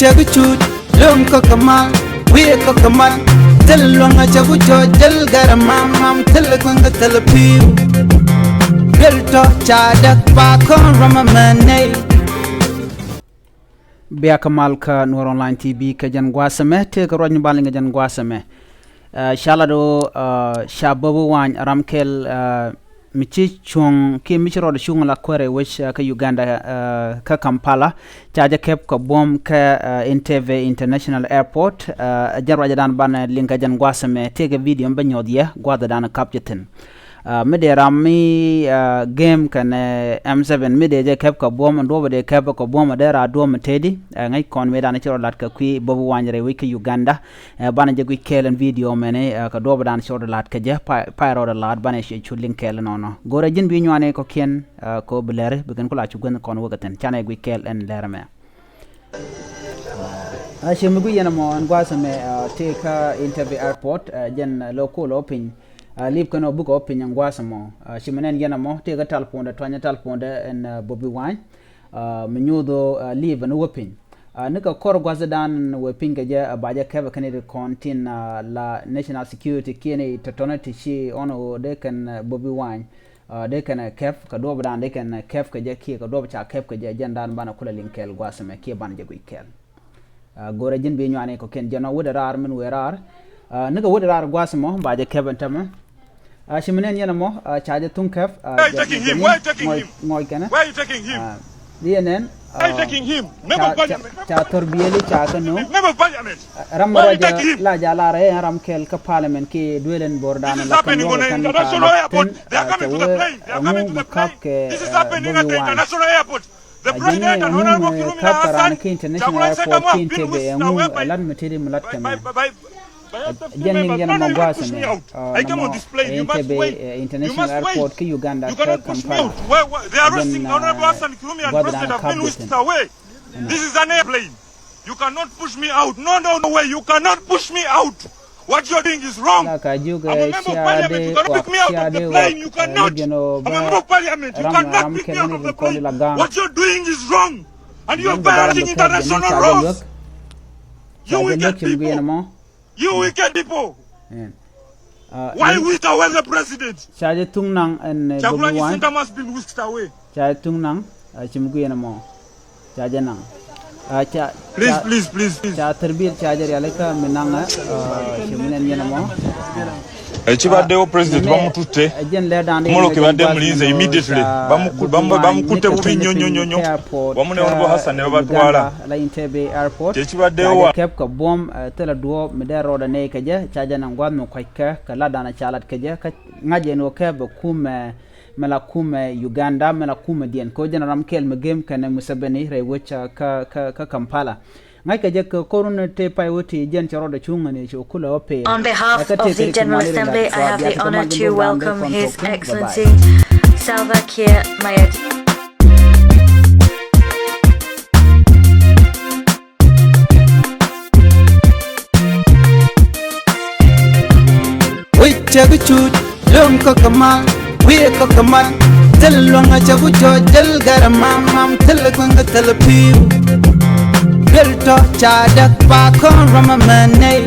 chaguchut lum ko kamal we ko kamal telonga chagucho jel garamam telgunga telepiu gelto chadak pa kon ramamane biya kamal ka Nuer online tv ka jan gwasame te ka roñ balinga jan gwasame shala do shababu wan ramkel michi chung ki michi rodo chung la kwere which ka Uganda ka Kampala chaja kep ko bom ka Entebbe International Airport jan raja dan ban linka jan gwasame te ga video ba nyodye gwada dan kapjetin mede rami game kan M7 mede je kep ko bom ndo de kep ko bom de ra do tedi ngai kon me dan chiro lat ka kui bobu wanjere wi ka Uganda bana je gui kelen video mene ka do dan chiro lat ka je pyro da lat bana shi chulin kelen nono gora jin bi nyane ko ken ko blere bigen ko la chu gon kon wogaten chane gui kelen lerme ashe mu gui yana mo ngwasame te ka Entebbe Airport jen local open lip kano book open ngwasamo shimenen yana mo te ga talponda twanya talponda en bobi wine menyudo live no open nika kor gwazadan we pinga je baja keva kanede contin la national security kene totonati shi ono de kan bobi wine de kan kef ka do badan de kan kef ka je ki ka do cha kef ka je jandan bana kula linkel gwasame ki ban je guikel gore jin be nyane ko ken jano wodarar min werar nika wodarar gwasamo baja keva tama shimenen yana mo chaje tunkef why are you taking him? Why are you taking him? DNN Why are you taking him? Member of parliament. Cha torbiyeli cha kanu Member of parliament. Ramaraja la jala re ram kel ka parliament ki duelen bordana la kan yo kan international airport. They are coming to the plane. They are coming to the plane. This is happening at the international airport. The president and honorable Kirumi Hassan ki international airport ki Entebbe lan meteri mulat kama jenning yana magwasame I come on this plane. You must wait. International airport ki Uganda you cannot push me out. They are arresting honorable Hassan Kirumi and president have been whisked away. This is an airplane. You cannot push me out. No way. You cannot push me out. What you're doing is wrong. I'm a member of parliament. You cannot pick me out of the plane. You cannot. I'm a member of parliament. You cannot pick me out of the plane. What you're doing is wrong. And you're violating international laws. You wicked people. You wicked people. Why whisk away the president? Chaje tungnang and Chakulani Center must be whisked away. Chaje tungnang chimguye mo. Chaje nang. Please. Cha terbir chaje yaleka menanga chimenen yana mo. Chibadde president bamutute. Moloke badde mulinze immediately. Bamukute bubi nyonyonyo. Bamune orbo Hassan batwala. La Entebbe Airport. Chibadde wa kep ko bom tela duo medero da ne kaje chaje nan gwad no kwaika kala dana chalat kaje ka ngaje no keb kume mela kume Uganda mela kume dien ko general kel me game kana musabani rewecha ka Kampala ngai kaje ko korun te payoti jen charo da chungani cho kula ope. On behalf of the General Assembly, I have the honor to welcome His Excellency Salva Kiir Mayardit. Chaguchut lum ko kamal we ko kamal telonga chagucho jel garamam telgunga telepiu gelto chadak pa kon ramamane